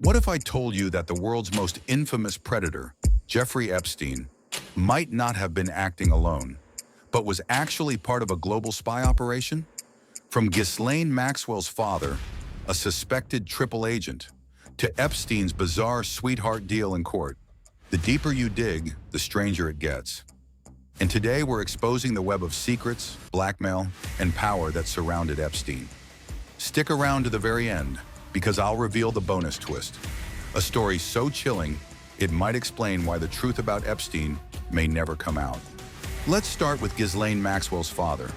What if I told you that the world's most infamous predator, Jeffrey Epstein, might not have been acting alone, but was actually part of a global spy operation? From Ghislaine Maxwell's father, a suspected triple agent, to Epstein's bizarre sweetheart deal in court, the deeper you dig, the stranger it gets. And today we're exposing the web of secrets, blackmail, and power that surrounded Epstein. Stick around to the very end, because I'll reveal the bonus twist. A story so chilling, it might explain why the truth about Epstein may never come out. Let's start with Ghislaine Maxwell's father,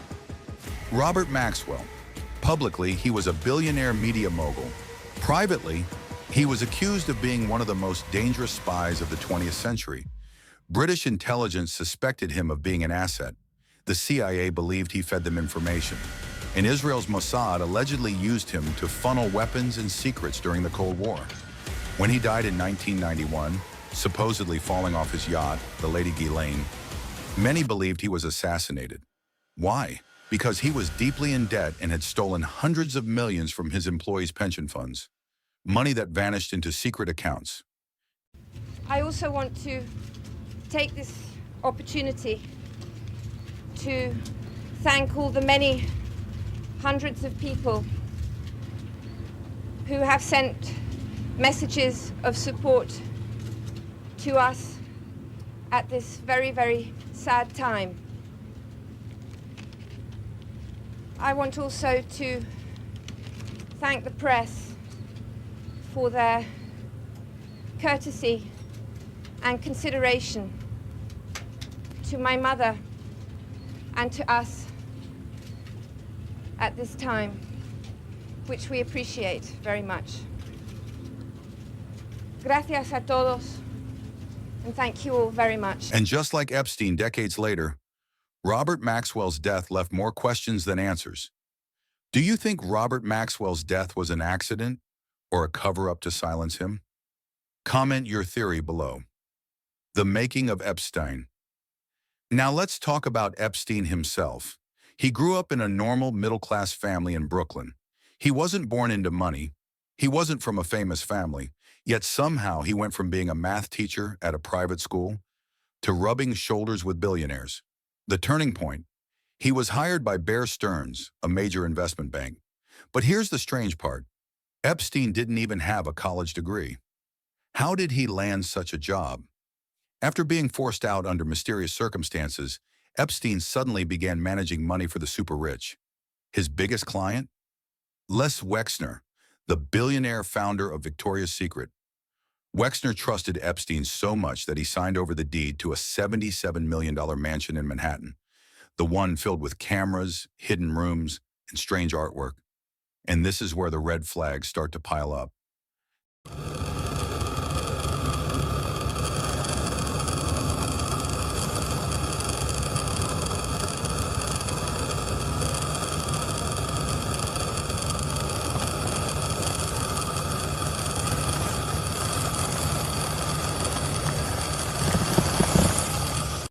Robert Maxwell. Publicly, he was a billionaire media mogul. Privately, he was accused of being one of the most dangerous spies of the 20th century. British intelligence suspected him of being an asset. The CIA believed he fed them information. And Israel's Mossad allegedly used him to funnel weapons and secrets during the Cold War. When he died in 1991, supposedly falling off his yacht, the Lady Ghislaine, many believed he was assassinated. Why? Because he was deeply in debt and had stolen hundreds of millions from his employees' pension funds, money that vanished into secret accounts. I also want to take this opportunity to thank all the many hundreds of people who have sent messages of support to us at this very, very sad time. I want also to thank the press for their courtesy and consideration to my mother and to us at this time, which we appreciate very much. Gracias a todos, and thank you all very much. And just like Epstein decades later, Robert Maxwell's death left more questions than answers. Do you think Robert Maxwell's death was an accident or a cover-up to silence him? Comment your theory below. The making of Epstein. Now let's talk about Epstein himself. He grew up in a normal middle-class family in Brooklyn. He wasn't born into money. He wasn't from a famous family. Yet somehow he went from being a math teacher at a private school to rubbing shoulders with billionaires. The turning point: he was hired by Bear Stearns, a major investment bank. But here's the strange part. Epstein didn't even have a college degree. How did he land such a job? After being forced out under mysterious circumstances, Epstein suddenly began managing money for the super rich. His biggest client? Les Wexner, the billionaire founder of Victoria's Secret. Wexner trusted Epstein so much that he signed over the deed to a $77 million mansion in Manhattan, the one filled with cameras, hidden rooms, and strange artwork. And this is where the red flags start to pile up.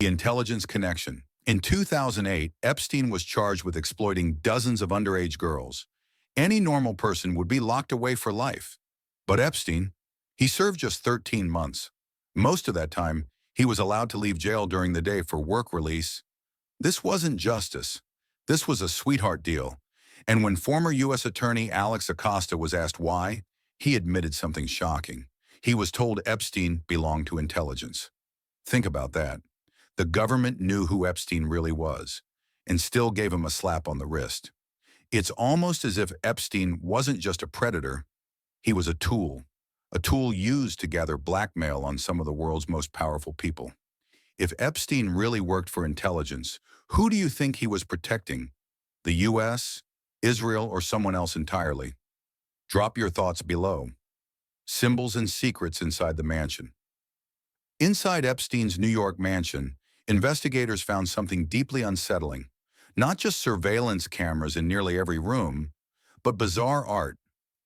The intelligence connection. In 2008, Epstein was charged with exploiting dozens of underage girls. Any normal person would be locked away for life. But Epstein, he served just 13 months. Most of that time, he was allowed to leave jail during the day for work release. This wasn't justice. This was a sweetheart deal. And when former U.S. Attorney Alex Acosta was asked why, he admitted something shocking. He was told Epstein belonged to intelligence. Think about that. The government knew who Epstein really was, and still gave him a slap on the wrist. It's almost as if Epstein wasn't just a predator, he was a tool used to gather blackmail on some of the world's most powerful people. If Epstein really worked for intelligence, who do you think he was protecting? The US, Israel, or someone else entirely? Drop your thoughts below. Symbols and secrets inside the mansion. Inside Epstein's New York mansion, investigators found something deeply unsettling. Not just surveillance cameras in nearly every room, but bizarre art.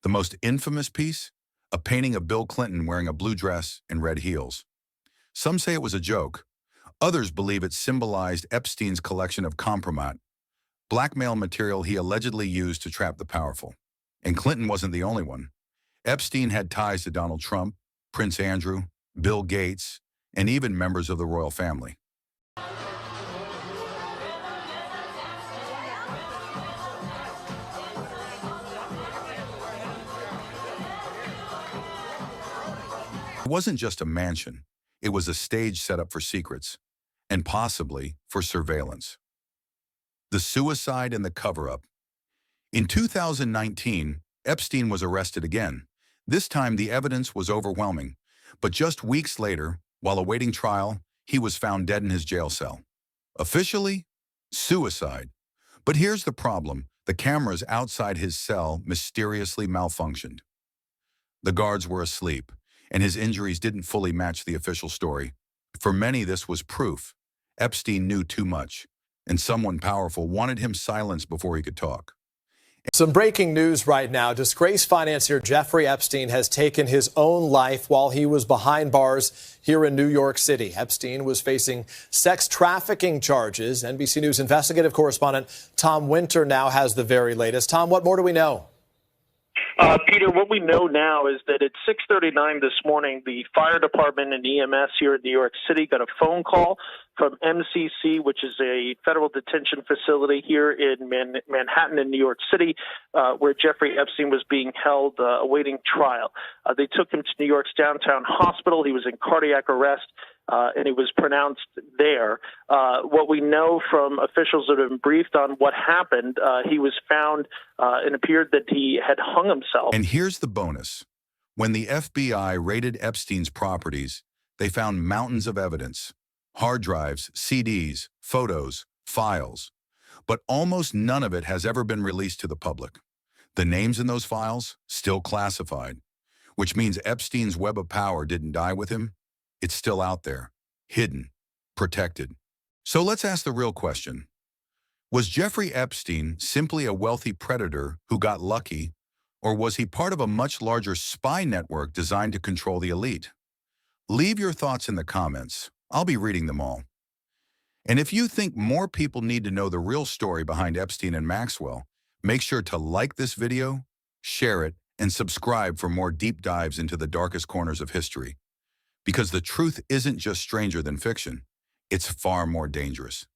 The most infamous piece? A painting of Bill Clinton wearing a blue dress and red heels. Some say it was a joke. Others believe it symbolized Epstein's collection of compromat, blackmail material he allegedly used to trap the powerful. And Clinton wasn't the only one. Epstein had ties to Donald Trump, Prince Andrew, Bill Gates, and even members of the royal family. It wasn't just a mansion. It was a stage set up for secrets, and possibly for surveillance. The suicide and the cover-up. In 2019, Epstein was arrested again. This time, the evidence was overwhelming. But just weeks later, while awaiting trial, he was found dead in his jail cell. Officially, suicide. But here's the problem. The cameras outside his cell mysteriously malfunctioned. The guards were asleep, and his injuries didn't fully match the official story. For many, this was proof. Epstein knew too much, and someone powerful wanted him silenced before he could talk. Some breaking news right now. Disgraced financier Jeffrey Epstein has taken his own life while he was behind bars here in New York City. Epstein was facing sex trafficking charges. NBC News investigative correspondent Tom Winter now has the very latest. Tom, what more do we know? Peter, what we know now is that at 6:39 this morning, the fire department and EMS here in New York City got a phone call from MCC, which is a federal detention facility here in Manhattan in New York City, where Jeffrey Epstein was being held awaiting trial. They took him to New York's downtown hospital. He was in cardiac arrest, and he was pronounced there. What we know from officials that have been briefed on what happened, he was found and appeared that he had hung himself. And here's the bonus. When the FBI raided Epstein's properties, they found mountains of evidence. Hard drives, CDs, photos, files. But almost none of it has ever been released to the public. The names in those files, still classified, which means Epstein's web of power didn't die with him. It's still out there, hidden, protected. So let's ask the real question. Was Jeffrey Epstein simply a wealthy predator who got lucky, or was he part of a much larger spy network designed to control the elite? Leave your thoughts in the comments. I'll be reading them all. And if you think more people need to know the real story behind Epstein and Maxwell, make sure to like this video, share it, and subscribe for more deep dives into the darkest corners of history. Because the truth isn't just stranger than fiction, it's far more dangerous.